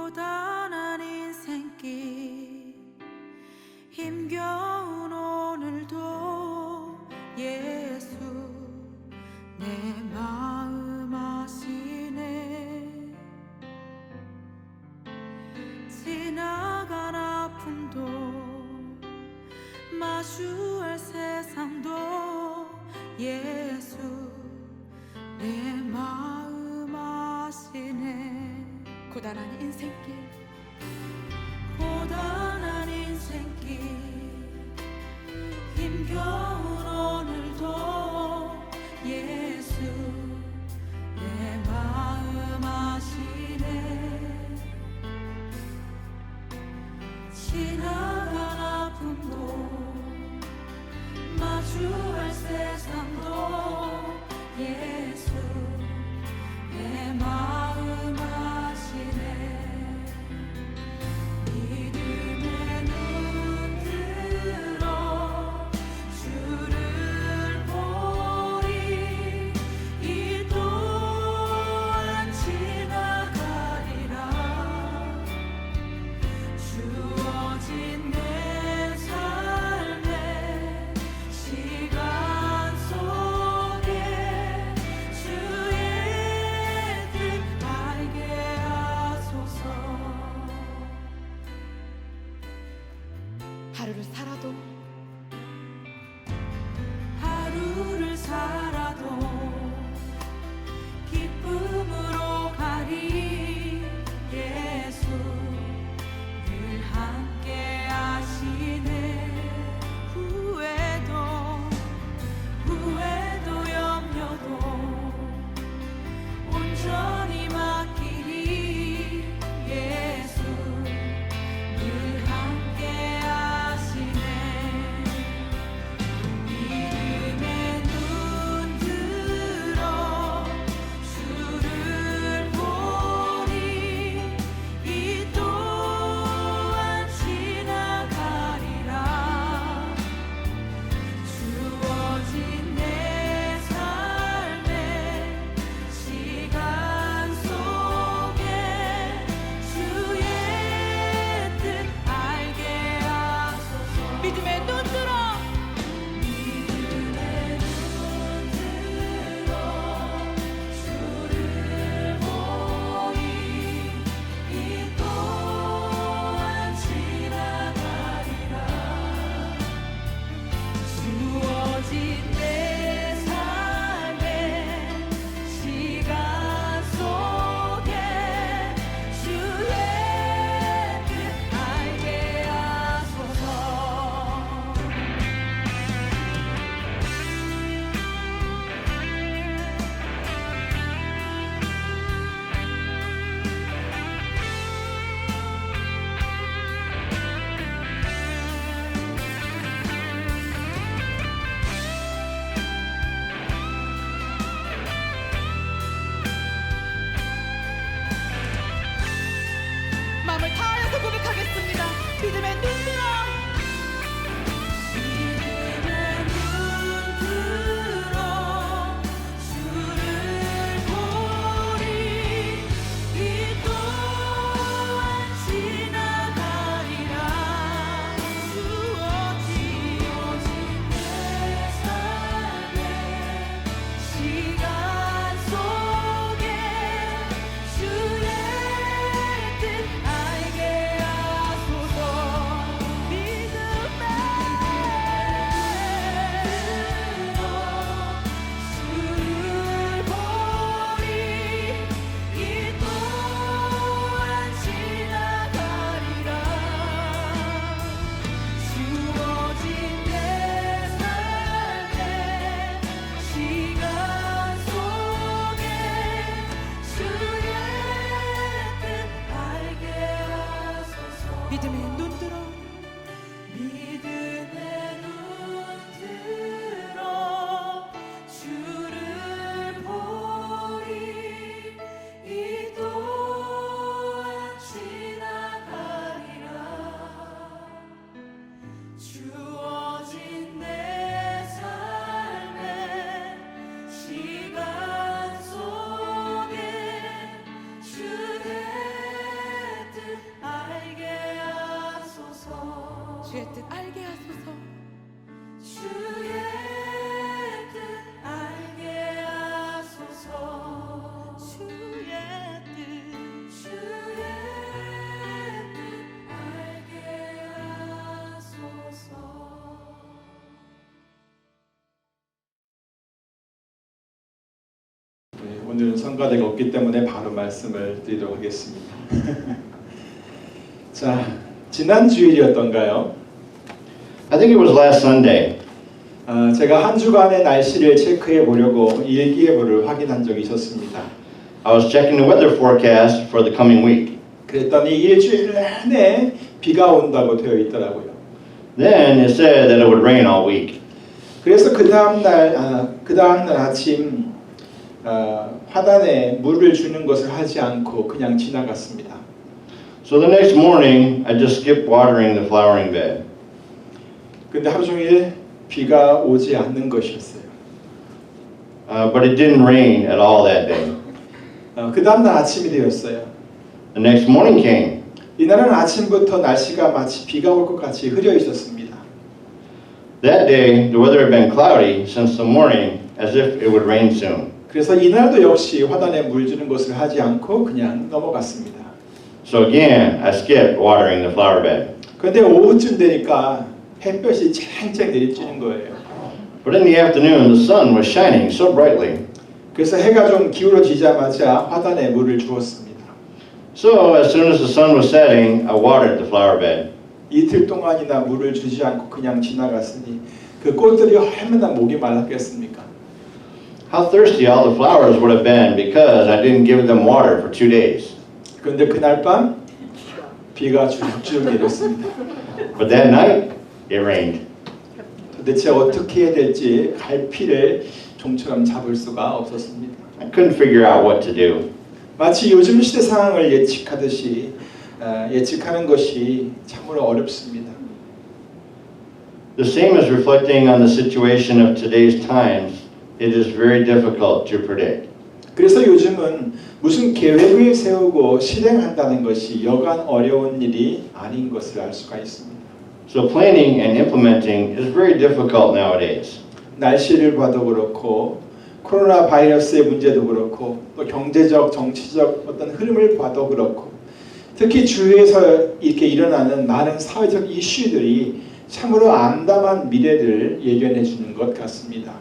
고단한 인생길 힘겨운 오늘도 예수 내 마음 아시네. 지나간 아픔도 마주할 세상도 예수 내 마음 아시네. 고단한 인생길 고단한 인생길 힘겨운 오늘도 예수 내 마음 아시네. 지나간 아픔도 마주할 세상도 예수 내 마음 아시네. 믿음의 눈 들어 주를 보리. 이 또한 지나가리라. 주어진 내 삶의 시간 속에 주의 뜻 알게 하소서. 하루를 살아도 기쁨으로 가리. 예수 늘 함께 하시네. 후회도 염려도 온전히 맡기리. 예수 늘 함께 하시네. 믿음의 눈 들어 주를 보리. 이 또한 지나가리라. 주어진 내 삶의 시간 속에 주의 뜻 알게 하소서. 믿음의 눈 들어 주를 보리. 이 또한 지나가리라. 주어진 내 삶의 시간 속에 주의 뜻 알게 하소서. 마음을 다하여서 고백하겠습니다. 믿음의 눈 들어 믿음의 눈 들어 주를 보리. 이 또한 지나가리라. 주어진 내 삶의 시간 속에 주의 뜻 알게 하소서. 주를 보리. 이 또한 지나가리라. 주어진 내 삶의 시간 속에 주의 뜻 알게 하소서. 믿음의 눈 들어 믿음의 눈 들어 주를 보리. 이 또한 지나가리라. 주어진 내 삶의 시간 속에 주의 뜻 주의 뜻 알게 하소서. 주의 뜻 알게 하소서. 주의 뜻 알게 하소서. 오늘은 성가대가 없기 때문에 바로 말씀을 드리도록 하겠습니다. 자, 지난 주일이었던가요? I think it was last Sunday. 제가 한 주간의 날씨를 체크해 보려고 일기예보를 확인한 적이 있었습니다. I was checking the weather forecast for the coming week. 그랬더니 일주일 내내 비가 온다고 되어 있더라고요. Then it said that it would rain all week. 그래서 그 다음 날 아침 화단에 물을 주는 것을 하지 않고 그냥 지나갔습니다. So the next morning, I just skipped watering the flowering bed. 근데 하루 종일 비가 오지 않는 것이었어요. But it didn't rain at all that day. 그 다음 날 아침이 되었어요. The next morning came. 이날은 아침부터 날씨가 마치 비가 올 것 같이 흐려 있었습니다. That day, the weather had been cloudy since the morning, as if it would rain soon. 그래서 이날도 역시 화단에 물 주는 것을 하지 않고 그냥 넘어갔습니다. So again, I skipped watering the flower bed. 그런데 오후쯤 되니까 햇볕이 쨍쨍 내리쬐는 거예요. But in the afternoon, the sun was shining so brightly. 그래서 해가 좀 기울어지자마자 화단에 물을 주었습니다. So as soon as the sun was setting, I watered the flower bed. 이틀 동안이나 물을 주지 않고 그냥 지나갔으니 그 꽃들이 얼마나 목이 말랐겠습니까? How thirsty all the flowers would have been because I didn't give them water for 2 days. 그런데 그날 밤 비가 주룩주룩 내렸습니다. But that night, it rained. 도대체 어떻게 해야 될지 갈피를 종처럼 잡을 수가 없었습니다. I couldn't figure out what to do. 마치 요즘 시대 상황을 예측하듯이 예측하는 것이 참으로 어렵습니다. The same as reflecting on the situation of today's times, it is very difficult to predict. 그래서 요즘은 무슨 계획을 세우고 실행한다는 것이 여간 어려운 일이 아닌 것을 알 수가 있습니다. So planning and implementing is very difficult nowadays. 날씨를 봐도 그렇고 코로나 바이러스의 문제도 그렇고 또 경제적, 정치적 어떤 흐름을 봐도 그렇고 특히 주위에서 이렇게 일어나는 많은 사회적 이슈들이 참으로 암담한 미래를 예견해 주는 것 같습니다.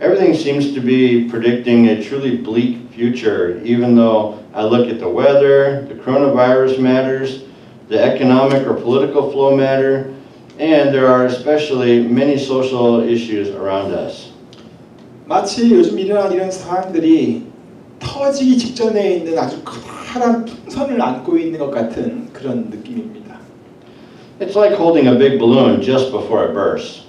Everything seems to be predicting a truly bleak future, even though I look at the weather, the coronavirus matters, the economic or political flow matter, and there are especially many social issues around us. 마치 요즘 일어난 이런 상황들이 터지기 직전에 있는 아주 커다란 풍선을 안고 있는 것 같은 그런 느낌입니다. It's like holding a big balloon just before it bursts.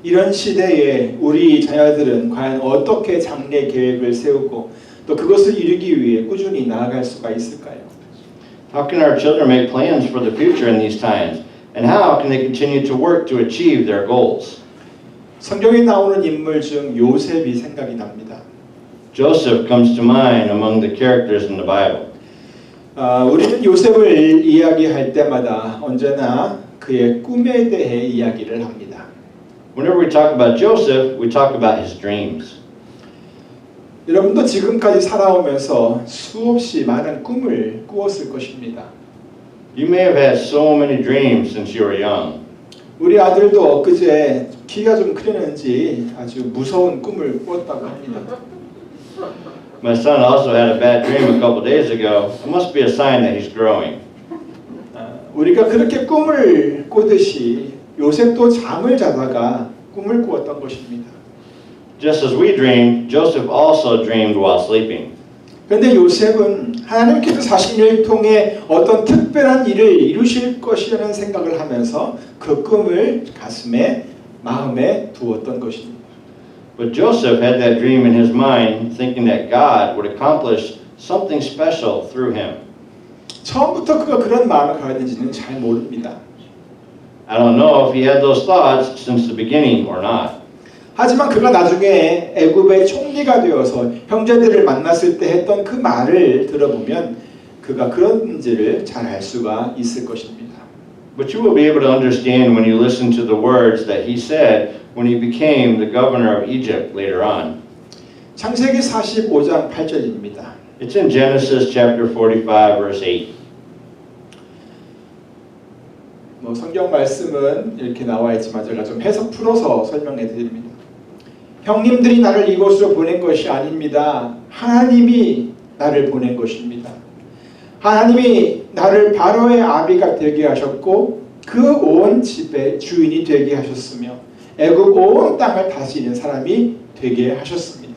이런 시대에 우리 자녀들은 과연 어떻게 장래 계획을 세우고 또 그것을 이루기 위해 꾸준히 나아갈 수가 있을까요? How can our children make plans for the future in these times? And how can they continue to work to achieve their goals? 성경에 나오는 인물 중 요셉이 생각이 납니다. Joseph comes to mind among the characters in the Bible. 우리는 요셉을 이야기할 때마다 언제나 그의 꿈에 대해 이야기를 합니다. Whenever we talk about Joseph, we talk about his dreams. 여러분도 지금까지 살아오면서 수없이 많은 꿈을 꾸었을 것입니다. You may have had so many dreams since you were young. 우리 아들도 엊그제 키가 좀 크려는지 아주 무서운 꿈을 꾸었다고 합니다. My son also had a bad dream a couple days ago. It must be a sign that he's growing. 우리가 그렇게 꿈을 꾸듯이 요셉도 잠을 자다가 꿈을 꾸었던 것입니다. Just as we dreamed, Joseph also dreamed while sleeping. 그런데 요셉은 하나님께서 자신을 통해 어떤 특별한 일을 이루실 것이라는 생각을 하면서 그 꿈을 가슴에 마음에 두었던 것입니다. But Joseph had that dream in his mind, thinking that God would accomplish something special through him. 처음부터 그가 그런 마음을 가졌는지는 잘 모릅니다. I don't know if he had those thoughts since the beginning or not. 하지만 그가 나중에 애굽의 총리가 되어서 형제들을 만났을 때 했던 그 말을 들어보면 그가 그런지를 잘 알 수가 있을 것입니다. But you will be able to understand when you listen to the words that he said when he became the governor of Egypt later on. 창세기 45장 8절입니다. It's in Genesis chapter 45, verse 8. 성경 말씀은 이렇게 나와 있지만 제가 좀 해석 풀어서 설명해 드립니다. 형님들이 나를 이곳으로 보낸 것이 아닙니다. 하나님이 나를 보낸 것입니다. 하나님이 나를 바로의 아비가 되게 하셨고 그 온 집의 주인이 되게 하셨으며 애굽 온 땅을 다스리는 사람이 되게 하셨습니다.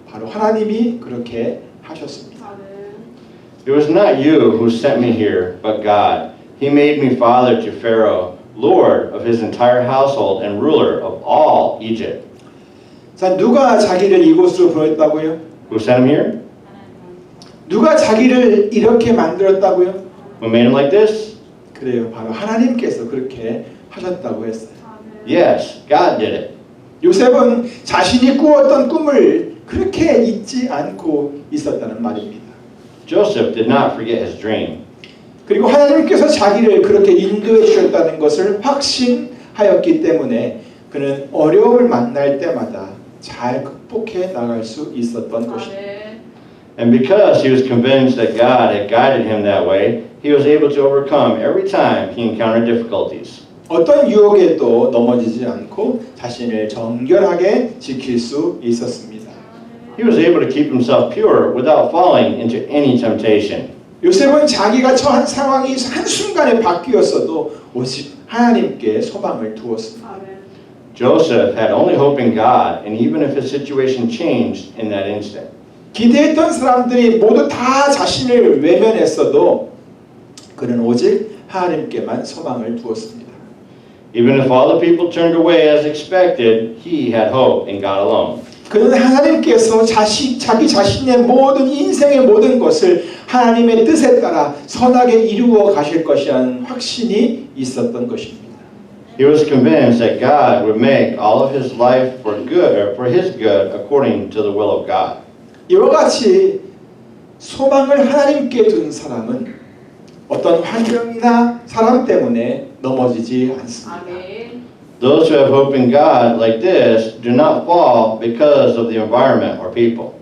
바로 하나님이 그렇게 하셨습니다. It was not you who sent me here, but God. He made me father to Pharaoh, lord of his entire household and ruler of all Egypt. 자, 누가 자기를 이곳으로 보냈다고요? Who sent him here? 누가 자기를 이렇게 만들었다고요? Who made him like this? 그래요. 바로 하나님께서 그렇게 하셨다고 했어요. Yes, God did it. 요셉은 자신이 꾸었던 꿈을 그렇게 잊지 않고 있었다는 말입니다. Joseph did not forget his dream. 그리고 하나님께서 자기를 그렇게 인도해 주셨다는 것을 확신하였기 때문에 그는 어려움을 만날 때마다 잘 극복해 나갈 수 있었던 것입니다. And because he was convinced that God had guided him that way, he was able to overcome every time he encountered difficulties. 어떤 유혹에도 넘어지지 않고 자신을 정결하게 지킬 수 있었습니다. He was able to keep himself pure without falling into any temptation. 요셉은 자기가 처한 상황이 한순간에 바뀌었어도 오직 하나님께 소망을 두었습니다. Joseph had only hope in God, and even if his situation changed in that instant. 기대했던 사람들이 모두 다 자신을 외면했어도 그는 오직 하나님께만 소망을 두었습니다. Even if all the people turned away as expected, he had hope in God alone. 그는 하나님께서 자기 자신의 모든 인생의 모든 것을 하나님의 뜻에 따라 선하게 이루어 가실 것이라는 확신이 있었던 것입니다. He was convinced that God would make all of his life for good, or for his good, according to the will of God. 이와 같이 소망을 하나님께 둔 사람은 어떤 환경이나 사람 때문에 넘어지지 않습니다. Those who have hope in God like this do not fall because of the environment or people.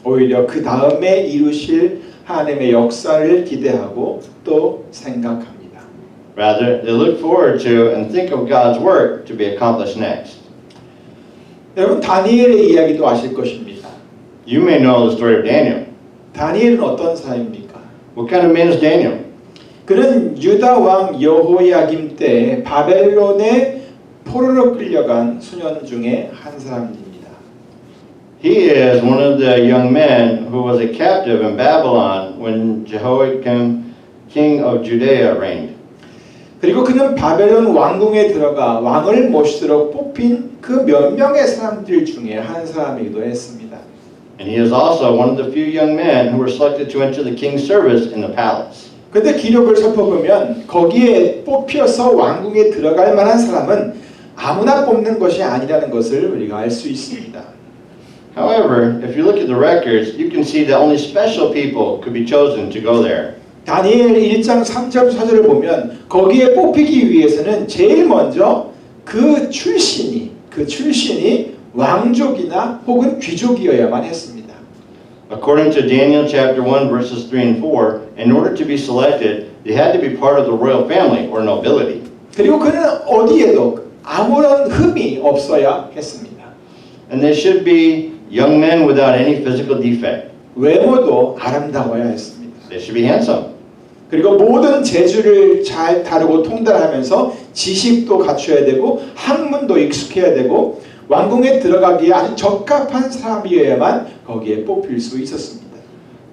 오히려 그 다음에 이루실 하나님의 역사를 기대하고 또 생각합니다. Rather, they look forward to and think of God's work to be accomplished next. 여러분 다니엘의 이야기도 아실 것입니다. You may know the story of Daniel. 다니엘은 어떤 사람입니까? What kind of man is Daniel? 그는 유다 왕 여호야김 때 바벨론에 포로로 끌려간 소년 중에 한 사람입니다. He is one of the young men who was a captive in Babylon when Jehoiakim, king of Judea, reigned. 그리고 그는 바벨론 왕궁에 들어가 왕을 모시도록 뽑힌 그 몇 명의 사람들 중에 한 사람이기도 했습니다. And he is also one of the few young men who were selected to enter the king's service in the palace. 근데 기록을 살펴보면 거기에 뽑혀서 왕궁에 들어갈 만한 사람은 아무나 뽑는 것이 아니라는 것을 우리가 알 수 있습니다. However, if you look at the records, you can see that only special people could be chosen to go there. 다니엘 1장 3절 4절을 보면 거기에 뽑히기 위해서는 제일 먼저 그 출신이 왕족이나 혹은 귀족이어야만 했습니다. According to Daniel chapter 1 verses 3 and 4, in order to be selected, they had to be part of the royal family or nobility. 그리고 그는 어디에도 아무런 흠이 없어야 했습니다. And they should be young men without any physical defect. 외모도 아름다워야 했습니다. They should be handsome. 그리고 모든 재주를 잘 다루고 통달하면서 지식도 갖춰야 되고 학문도 익숙해야 되고 왕궁에 들어가기에 아주 적합한 사람이어야만 거기에 뽑힐 수 있었습니다.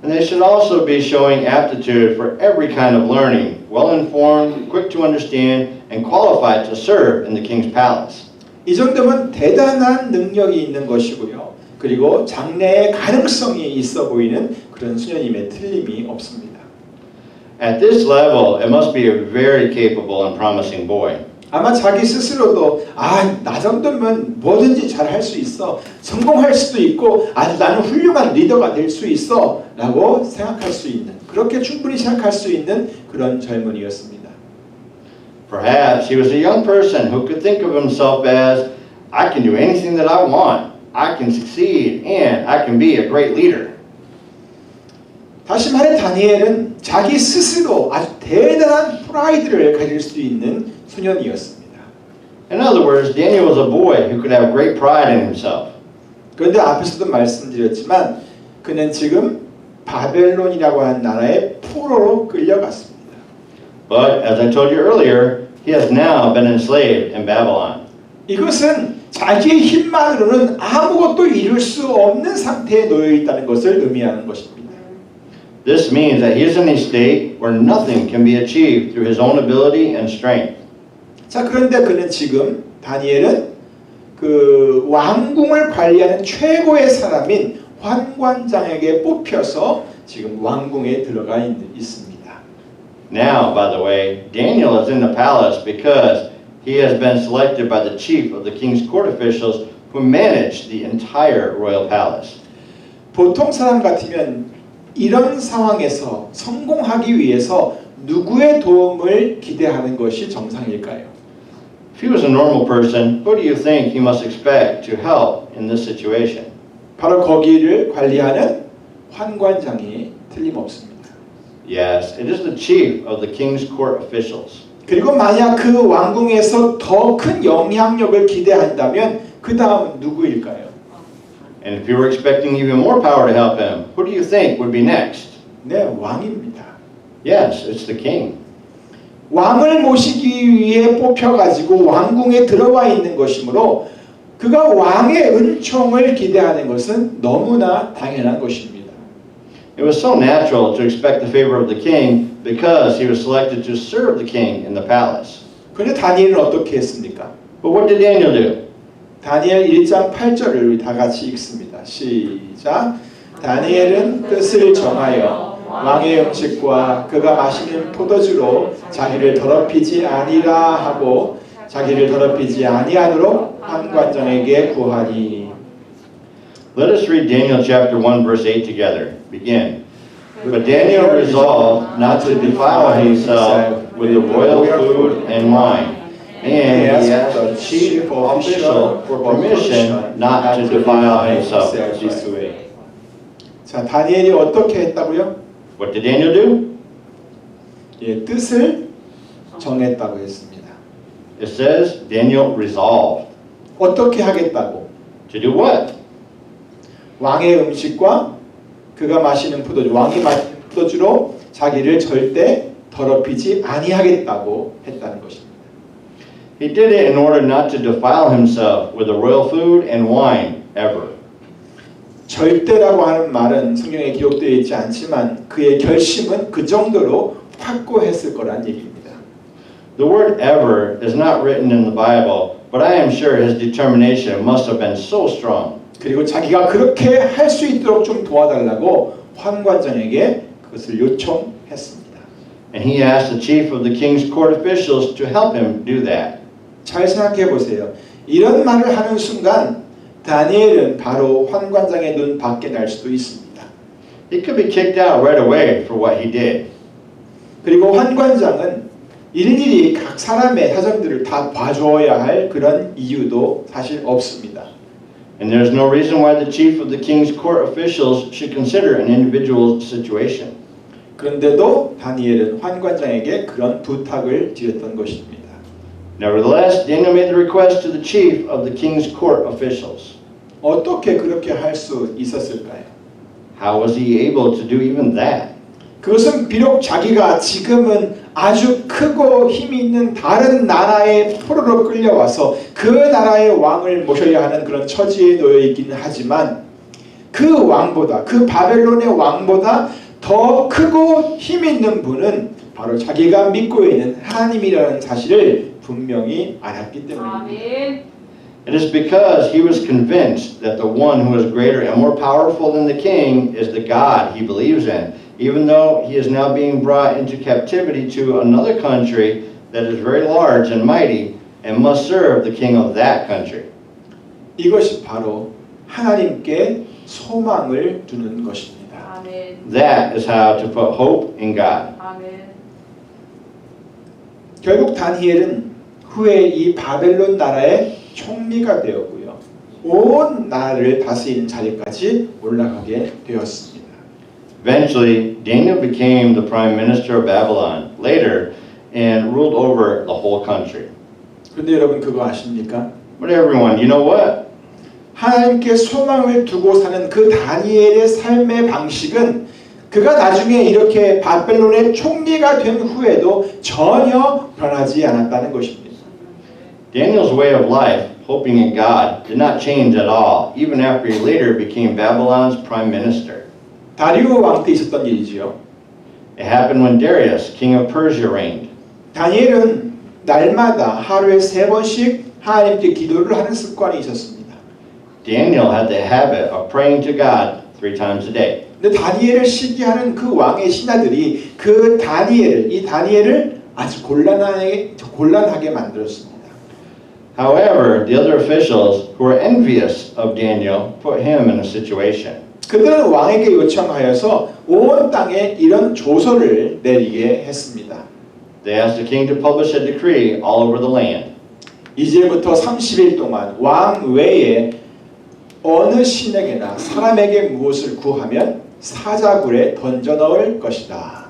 And they should also be showing aptitude for every kind of learning, well-informed, quick to understand, and qualified to serve in the king's palace. 이 정도면 대단한 능력이 있는 것이고요. 그리고 장래의 가능성이 있어 보이는 그런 수녀님의 틀림이 없습니다. At this level, it must be a very capable and promising boy. 아마 자기 스스로도 나 정도면 뭐든지 잘 할 수 있어. 성공할 수도 있고 나는 훌륭한 리더가 될 수 있어 라고 생각할 수 있는 그렇게 충분히 생각할 수 있는 그런 젊은이였습니다. Perhaps he was a young person who could think of himself as, I can do anything that I want, I can succeed, and I can be a great leader. 다시 말해 다니엘은 자기 스스로 아주 대단한 프라이드를 가질 수 있는 소년이었습니다. In other words, Daniel was a boy who could have great pride in himself. 그런데 앞에서도 말씀드렸지만 그는 지금 바벨론이라고 하는 나라의 포로로 끌려갔습니다. But as I told you earlier, he has now been enslaved in Babylon. 이것은 자기의 힘만으로는 아무것도 이룰 수 없는 상태에 놓여 있다는 것을 의미하는 것입니다. This means that he is in a state where nothing can be achieved through his own ability and strength. 자, 그런데 그는 지금 다니엘은 그 왕궁을 관리하는 최고의 사람인 환관장에게 뽑혀서 지금 왕궁에 들어가 있습니다. Now, by the way, Daniel is in the palace because he has been selected by the chief of the king's court officials who manage the entire royal palace. 보통 사람 같으면 이런 상황에서 성공하기 위해서 누구의 도움을 기대하는 것이 정상일까요? If he was a normal person, who do you think he must expect to help in this situation? 바로 거기를 관리하는 환관장이 틀림없습니다. Yes, it is the chief of the king's court officials. 그리고 만약 그 왕궁에서 더 큰 영향력을 기대한다면 그 다음은 누구일까요? And if you were expecting even more power to help him, who do you think would be next? 네, 왕입니다. Yes, it's the king. 왕을 모시기 위해 뽑혀가지고 왕궁에 들어와 있는 것이므로 그가 왕의 은총을 기대하는 것은 너무나 당연한 것입니다. It was so natural to expect the favor of the king because he was selected to serve the king in the palace. 그런데 다니엘은 어떻게 했습니까? But what did Daniel do? 다니엘 1장 8절을 우리 다 같이 읽습니다. 시작. 다니엘은 뜻을 정하여 왕의 음식과 그가 마시는 포도주로 자기를 더럽히지 아니라 하고 자기를 더럽히지 아니하도록 환관장에게 구하니. Let us read Daniel chapter 1 verse 8 together. Begin. But Daniel resolved not to defile himself with the royal food and wine, and he asked the chief official for permission not to defile himself this way. 자, 다니엘이 어떻게 했다고요? What did Daniel do? 예, 뜻을 정했다고 했습니다. It says Daniel resolved. 어떻게 하겠다고? To do what? 왕의 음식과 그가 마시는 포도주, 왕이 마시는 포도주로 자기를 절대 더럽히지 아니하겠다고 했다는 것입니다. He did it in order not to defile himself with the royal food and wine ever. 절대라고 하는 말은 성경에 기록되어 있지 않지만 그의 결심은 그 정도로 확고했을 거란 얘기입니다. The word ever is not written in the Bible, but I am sure his determination must have been so strong. 그리고 자기가 그렇게 할 수 있도록 좀 도와달라고 환관장에게 그것을 요청했습니다. And he asked the chief of the king's court officials to help him do that. 잘 생각해 보세요. 이런 말을 하는 순간 다니엘은 바로 환관장의 눈 밖에 날 수도 있습니다. He could be kicked out right away for what he did. 그리고 환관장은 일일이 각 사람의 사정들을 다 봐줘야 할 그런 이유도 사실 없습니다. And there's no reason why the chief of the king's court officials should consider an individual's situation. 그런데도 다니엘은 환관장에게 그런 부탁을 드렸던 것입니다. Nevertheless, Daniel made the request to the chief of the king's court officials. 어떻게 그렇게 할 수 있었을까요? How was he able to do even that? 그것은 비록 자기가 지금은 아주 크고 힘이 있는 다른 나라의 포로로 끌려와서 그 나라의 왕을 모셔야 하는 그런 처지에 놓여 있기는 하지만 그 왕보다, 그 바벨론의 왕보다 더 크고 힘 있는 분은 바로 자기가 믿고 있는 하나님이라는 사실을 분명히 알았기 때문입니다. It is because he was convinced that the one who is greater and more powerful than the king is the God he believes in, even though he is now being brought into captivity to another country that is very large and mighty and must serve the king of that country. 이것이 바로 하나님께 소망을 두는 것입니다. That is how to put hope in God. 결국 다니엘은 후에 이 바벨론 나라의 총리가 되었고요. 온 나라를 다스리는 자리까지 올라가게 되었습니다. Eventually, Daniel became the prime minister of Babylon later and ruled over the whole country. 그런데 여러분 그거 아십니까? But everyone, you know what? 하나님께 소망을 두고 사는 그 다니엘의 삶의 방식은 그가 나중에 이렇게 바벨론의 총리가 된 후에도 전혀 변하지 않았다는 것입니다. Daniel's way of life, hoping in God, did not change at all, even after he later became Babylon's prime minister. 다리오 왕 때 있었던 일이지요. It happened when Darius, king of Persia, reigned. 다니엘은 날마다 하루에 3번씩 하나님께 기도를 하는 습관이 있었습니다. Daniel had the habit of praying to God 3 times a day. 근데 다니엘을 시기하는 그 왕의 신하들이 이 다니엘을 아주 곤란하게 만들었습니다. However, the other officials who were envious of Daniel put him in a situation. 그들은 왕에게 요청하여서 온 땅에 이런 조서를 내리게 했습니다. They asked the king to publish a decree all over the land. 이제부터 30일 동안 왕 외에 어느 신에게나 사람에게 무엇을 구하면 사자굴에 던져 넣을 것이다.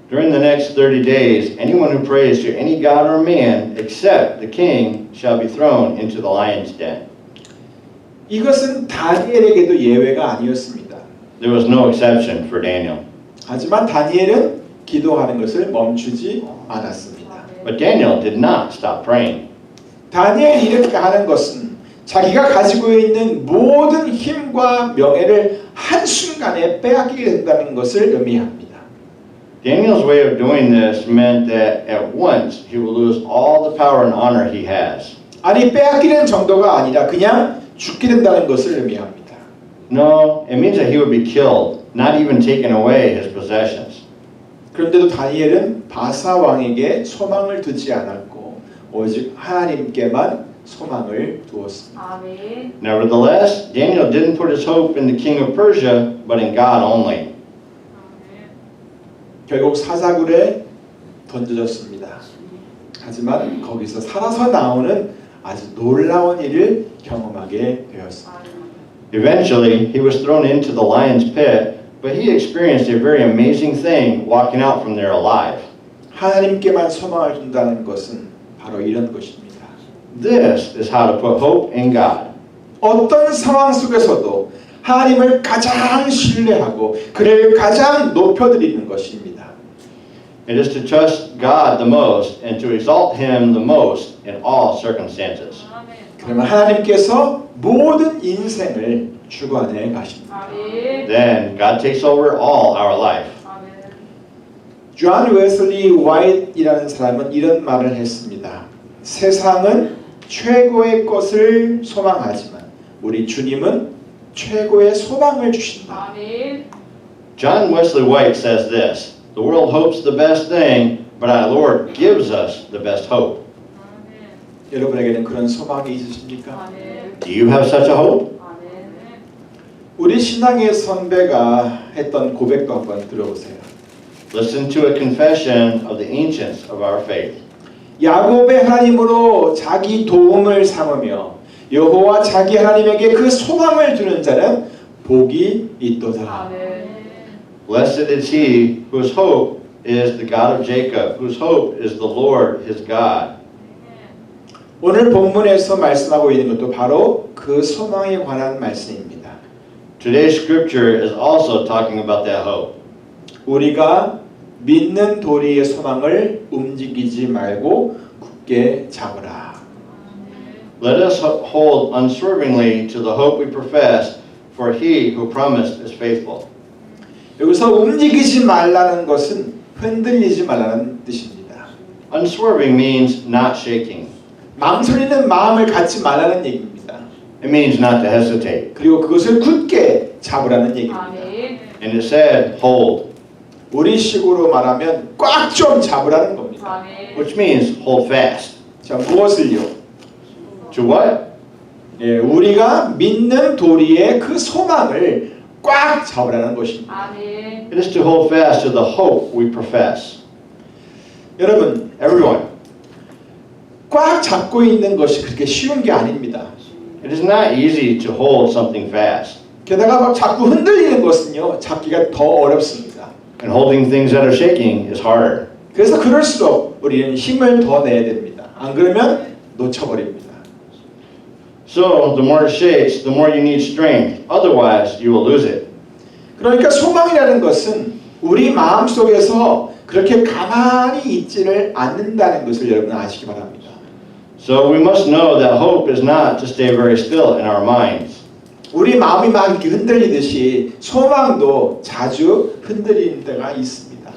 During the next 30 days, anyone who prays to any god or man except the king shall be thrown into the lion's den. 이것은 다니엘에게도 예외가 아니었습니다. There was no exception for Daniel. 하지만 다니엘은 기도하는 것을 멈추지 않았습니다. But Daniel did not stop praying. 다니엘이 이렇게 하는 것은 자기가 가지고 있는 모든 힘과 명예를 한순간에 빼앗기게 된다는 것을 의미합니다. Daniel's way of doing this meant that at once he will lose all the power and honor he has. 아니 빼앗기는 정도가 아니라 그냥 죽게 된다는 것을 의미합니다. No, it means that he would be killed, not even taken away his possessions. 그런데도 다니엘은 바사 왕에게 소망을 두지 않았고 오직 하나님께만 소망을 두었습니다. 아멘. Nevertheless, Daniel didn't put his hope in the king of Persia, but in God only. 결국 사자굴에 던져졌습니다. 하지만 거기서 살아서 나오는 아주 놀라운 일을 경험하게 되었습니다. Eventually, he was thrown into the lion's pit, but he experienced a very amazing thing walking out from there alive. 하나님께만 소망을 둔다는 것은 바로 이런 것입니다. This is how to put hope in God. 어떤 상황 속에서도 하나님을 가장 신뢰하고 그를 가장 높여드리는 것입니다. It is to trust God the most and to exalt Him the most in all circumstances. 그러면 하나님께서 모든 인생을 주관해 가십니다. 아멘. Then God takes over all our life. 아멘. 존 웨슬리 화이트이라는 사람은 이런 말을 했습니다. 세상은 최고의 것을 소망하지만 우리 주님은 최고의 소망을 주신다. 아멘. John Wesley White says this: the world hopes the best thing, but our Lord gives us the best hope. 여러분에게는 그런 소망이 있으십니까? 아멘. Do you have such a hope? 아멘. 우리 신앙의 선배가 했던 고백도 한번 들어보세요. Listen to a confession of the ancients of our faith. 야곱의 하나님으로 자기 도움을 삼으며 여호와 자기 하나님에게 그 소망을 두는 자는 복이 있도다. 아멘. Blessed is he whose hope is the God of Jacob, whose hope is the Lord his God. 오늘 본문에서 말씀하고 있는 것도 바로 그 소망에 관한 말씀입니다. Today's scripture is also talking about that hope. 우리가 믿는 도리의 소망을 움직이지 말고 굳게 잡으라. Let us hold unswervingly to the hope we profess, for he who promised is faithful. 여기서 움직이지 말라는 것은 흔들리지 말라는 뜻입니다. Unswerving means not shaking. 망설이는 마음을 갖지 말라는 얘기입니다. It means not to hesitate. 그리고 그것을 굳게 잡으라는 얘기입니다. 아멘. And it said, hold, 우리식으로 말하면 꽉 좀 잡으라는 겁니다. 아멘. which means hold fast. 자, 무엇을요? To what? 예, 우리가 믿는 도리의 그 소망을 꽉 잡으라는 것입니다. 아멘. It is to hold fast to the hope we profess. 여러분, Everyone, 꽉 잡고 있는 것이 그렇게 쉬운 게 아닙니다. It is not easy to hold something fast. 게다가 막 자꾸 흔들리는 것은요, 잡기가 더 어렵습니다. And holding things that are shaking is harder. 그래서 그럴수록 우리는 힘을 더 내야 됩니다. 안 그러면 놓쳐버립니다. So the more it shakes, the more you need strength. Otherwise, you will lose it. 그러니까 소망이라는 것은 우리 마음속에서 그렇게 가만히 있지를 않는다는 것을 여러분 아시기 바랍니다. So we must know that hope is not to stay very still in our minds. 우리 마음이 막 이렇게 흔들리듯이 소망도 자주 흔들리는 때가 있습니다.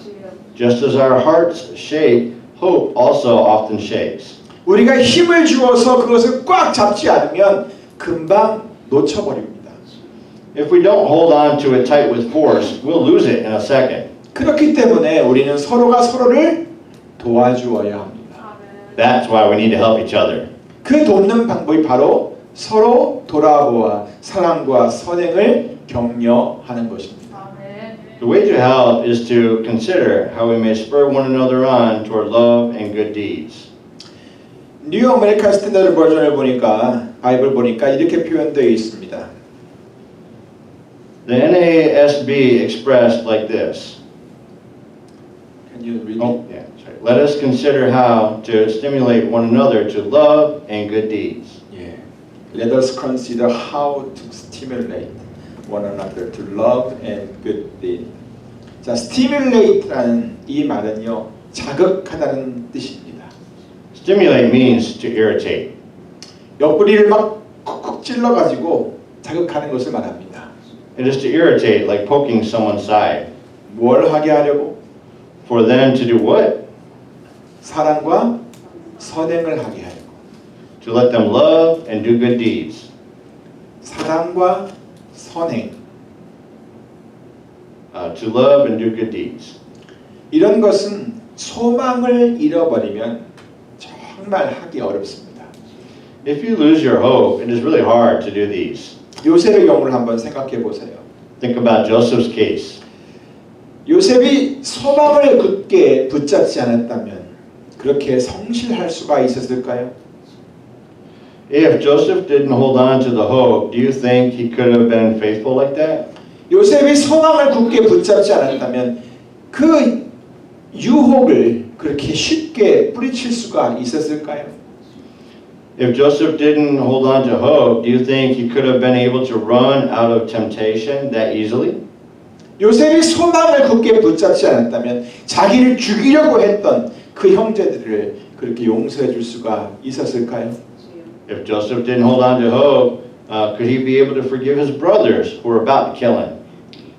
Just as our hearts shake, hope also often shakes. 우리가 힘을 주어서 그것을 꽉 잡지 않으면 금방 놓쳐버립니다. If we don't hold on to it tight with force, we'll lose it in a second. 그렇기 때문에 우리는 서로가 서로를 도와주어야 합니다. That's why we need to help each other. 그 돕는 방법이 바로 서로 돌아보아 사랑과 선행을 격려하는 것입니다. The way to help is to consider how we may spur one another on toward love and good deeds. 뉴 아메리칸 스탠다드 버전을 보니까 바이블 보니까 이렇게 표현되어 있습니다. The NASB expressed like this. Can you read it? Oh, yeah, sorry. Let us consider how to stimulate one another to love and good deeds. 예. Let us consider how to stimulate one another to love and good deed. 자, stimulate라는 이 말은요, 자극하다는 뜻입니다. Stimulate means to irritate. 옆구리를 막 쿡쿡 찔러가지고 자극하는 것을 말합니다. It is to irritate, like poking someone's side. 뭘 하게 하려고? For them to do what? 사랑과 선행을 하게 하려고. To let them love and do good deeds. 사랑과 선행. To love and do good deeds. 이런 것은 소망을 잃어버리면 정말 하기 어렵습니다. If you lose your hope, it is really hard to do these. 요셉의 경우를 한번 생각해 보세요. Think about Joseph's case. 요셉이 소망을 굳게 붙잡지 않았다면 그렇게 성실할 수가 있었을까요? If Joseph didn't hold on to the hope, do you think he could have been faithful like that? 요셉이 소망을 굳게 붙잡지 않았다면 그 유혹을 그렇게 쉽게 뿌리칠 수가 있었을까요? If Joseph didn't hold on to hope, do you think he could have been able to run out of temptation that easily? 요셉이 소망을 굳게 붙잡지 않았다면 자기를 죽이려고 했던 그 형제들을 그렇게 용서해 줄 수가 있었을까요? If Joseph didn't hold on to hope, could he be able to forgive his brothers who were about to kill him?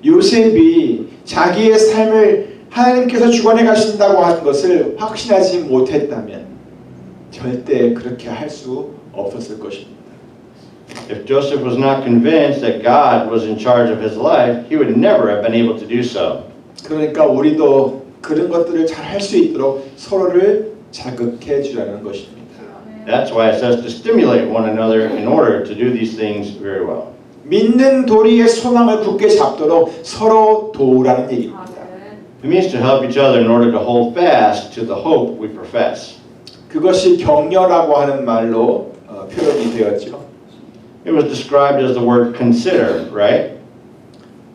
요셉이 자기의 삶을 하나님께서 주관해 가신다고 하는 것을 확신하지 못했다면 절대 그렇게 할 수 없었을 것입니다. If Joseph was not convinced that God was in charge of his life, he would never have been able to do so. 그러니까 우리도 그런 것들을 잘 할 수 있도록 서로를 자극해 주라는 것입니다. That's why it says to stimulate one another in order to do these things very well. 믿는 도리의 소망을 굳게 잡도록 서로 도우라는 얘기입니다. It means to help each other in order to hold fast to the hope we profess. 그것이 격려라고 하는 말로 표현이 되었죠. It was described as the word consider, right?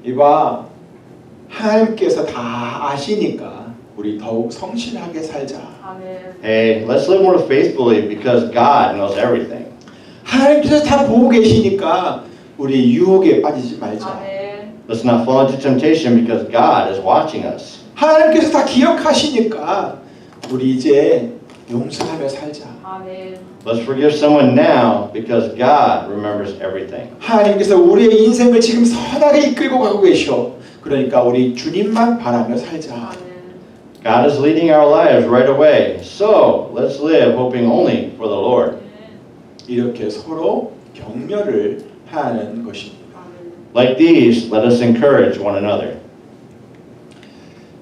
이봐, 하나님께서 다 아시니까 우리 더욱 성실하게 살자. Hey, let's live more faithfully because God knows everything. 하나님께서 다 보고 계시니까 우리 유혹에 빠지지 말자. Let's not fall into temptation because God is watching us. 하나님께서 다 기억하시니까 우리 이제 용서하며 살자. Let's forgive someone now because God remembers everything. 하나님께서 우리의 인생을 지금 선하게 이끌고 가고 계셔. 그러니까 우리 주님만 바라며 살자. God is leading our lives right away. So, let's live hoping only for the Lord. 이렇게 서로 격려를 하는 것입니다. Like these, let us encourage one another.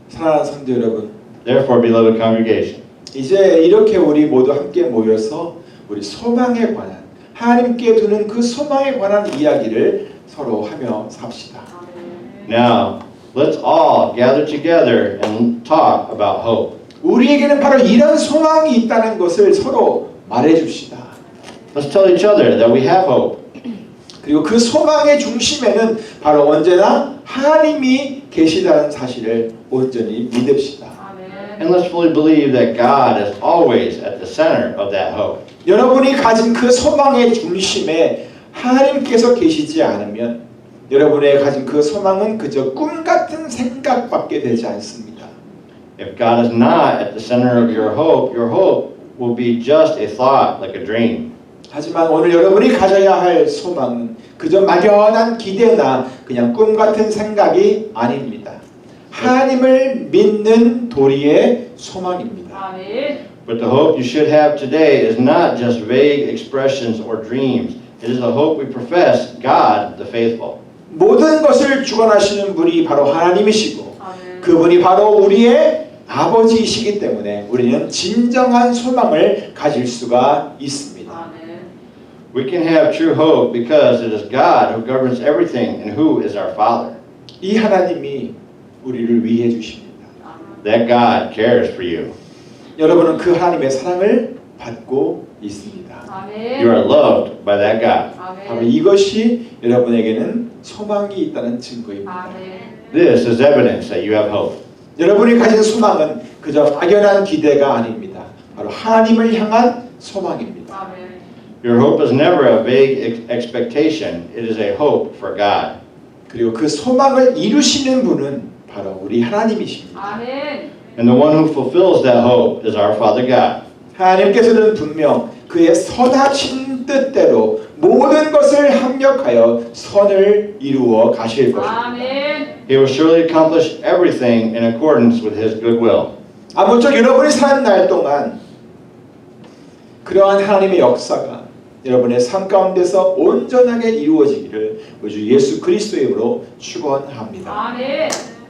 사랑하는 성도 여러분, Therefore, beloved congregation, 이제 이렇게 우리 모두 함께 모여서 우리 소망에 관한 하나님께 두는 그 소망에 관한 이야기를 서로 하며 삽시다. now let's all gather together and talk about hope. 우리에게는 바로 이런 소망이 있다는 것을 서로 말해줍시다. Let's tell each other that we have hope. 그리고 그 소망의 중심에는 바로 언제나 하나님이 계시다는 사실을 온전히 믿읍시다. And let's fully believe that God is always at the center of that hope. 여러분이 가진 그 소망의 중심에 하나님께서 계시지 않으면 여러분의 가진 그 소망은 그저 꿈 같은 생각밖에 되지 않습니다. If God is not at the center of your hope will be just a thought, like a dream. 하지만 오늘 여러분이 가져야 할 소망은 그저 막연한 기대나 그냥 꿈 같은 생각이 아닙니다. 하나님을 믿는 도리의 소망입니다. But the hope you should have today is not just vague expressions or dreams. It is a hope we profess, God the faithful. 모든 것을 주관하시는 분이 바로 하나님이시고 그분이 바로 우리의 아버지이시기 때문에 우리는 진정한 소망을 가질 수가 있습니다. We can have true hope because it is God who governs everything and who is our Father. 이 하나님이 우리를 위해 주십니다. That God cares for you. 여러분은 그 하나님의 사랑을 받고 있습니다. You are loved by that God. 바로 이것이 여러분에게는 소망이 있다는 증거입니다. This is evidence that you have hope. 여러분이 가진 소망은 그저 막연한 기대가 아닙니다. 바로 하나님을 향한 소망입니다. Your hope is never a vague expectation. It is a hope for God. 그리고 그 소망을 이루시는 분은 바로 우리 하나님이십니다. And the one who fulfills that hope is our Father God. 하나님께서는 분명 그의 선하신 뜻대로 모든 것을 합력하여 선을 이루어 가실 것입니다. He will surely accomplish everything in accordance with His good will. 아무쪼록 여러분이 사는 날 동안 그러한 하나님의 역사가 여러분의 삶 가운데서 온전하게 이루어지기를 우리 주 예수 그리스도의 이름으로 축원합니다.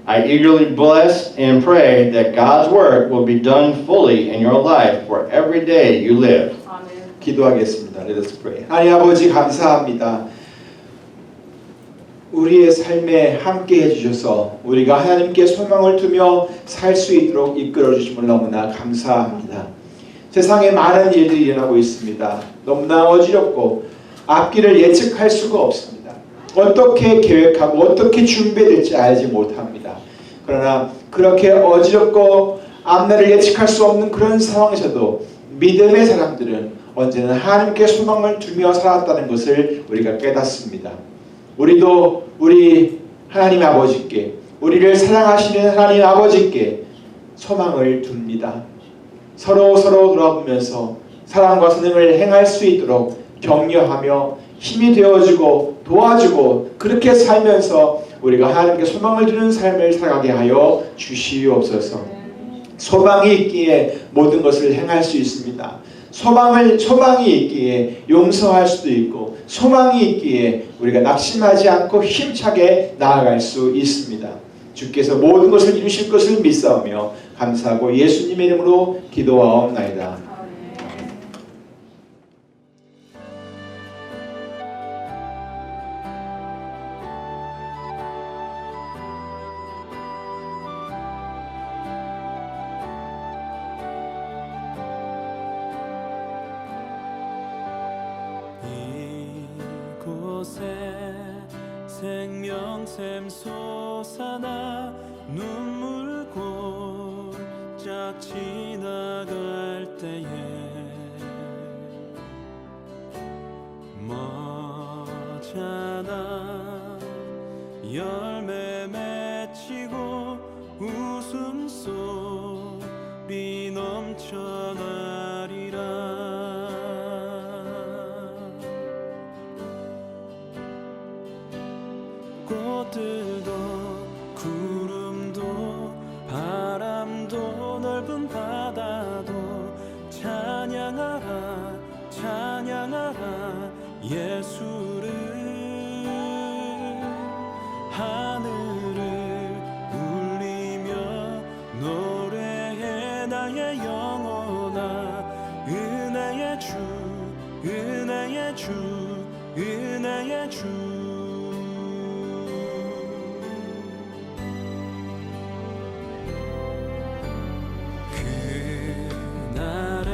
I eagerly bless and pray that God's work will be done fully in your life for every day you live. 기도하겠습니다. Let us pray. 하나님 아버지 감사합니다. 우리의 삶에 함께 해주셔서 우리가 하나님께 소망을 두며 살 수 있도록 이끌어 주심을 너무나 감사합니다. 세상에 많은 일들이 일어나고 있습니다. 너무나 어지럽고 앞길을 예측할 수가 없습니다. 어떻게 계획하고 어떻게 준비될지 알지 못합니다. 그러나 그렇게 어지럽고 앞날을 예측할 수 없는 그런 상황에서도 믿음의 사람들은 언제나 하나님께 소망을 두며 살았다는 것을 우리가 깨닫습니다. 우리도 우리 하나님 아버지께 우리를 사랑하시는 하나님 아버지께 소망을 둡니다. 서로 돌아보면서 사랑과 선행을 행할 수 있도록 격려하며 힘이 되어주고 도와주고 그렇게 살면서 우리가 하나님께 소망을 두는 삶을 살아가게 하여 주시옵소서. 소망이 있기에 모든 것을 행할 수 있습니다. 소망이 있기에 용서할 수도 있고 소망이 있기에 우리가 낙심하지 않고 힘차게 나아갈 수 있습니다. 주께서 모든 것을 이루실 것을 믿사오며 감사하고 예수님의 이름으로 기도하옵나이다. 이곳에 생명샘 솟아나 눈물 골짝 지나갈 때에 머잖아 열매 맺히고 웃음소리 넘쳐나리라. 꽃들도 구름도 바람도 넓은 바다도 찬양하라 찬양하라 예수를. 하늘을 울리며 노래해 나의 영혼아 은혜의 주 은혜의 주 은혜의 주. 그날에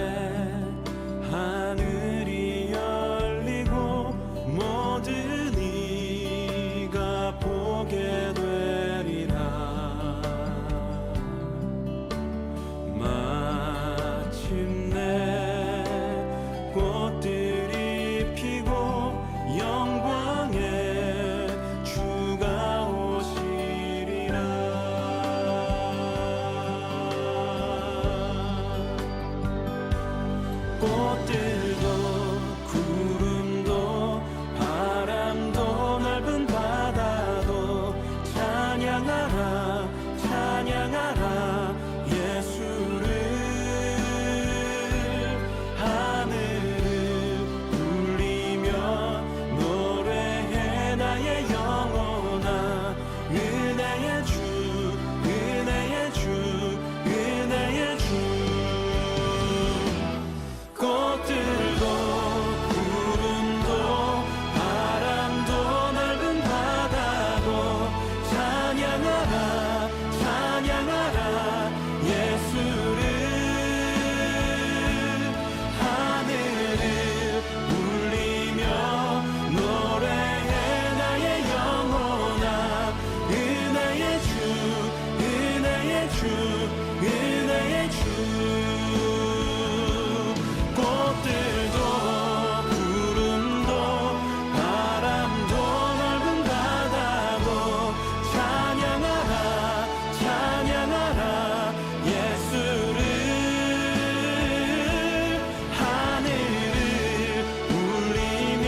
꽃들도 구름도 바람도 넓은 바다도 찬양하라 찬양하라 예수를 하늘을 울리며 노래해 나의 영혼아 은혜의 주 은혜의 주 은혜의 주 꽃들도 구름도 바람도 넓은 바다도 찬양하라 찬양하라 예수를 하늘을 울리며 노래해 나의 영혼아 은혜의 주 은혜의 주 은혜의 주 꽃들도 구름도 바람도 넓은 바다도 찬양하라 찬양하라 예수를 하늘을 울리며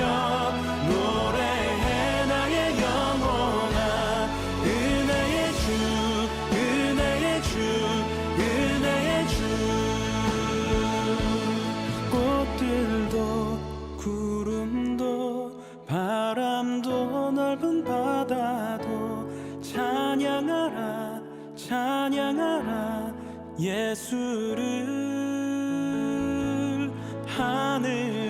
노래해 나의 영혼아 은혜의 주 은혜의 주 은혜의 주 꽃들도 구름도 바람도 넓은 바다도 찬양하라 찬양하라 예수를 하늘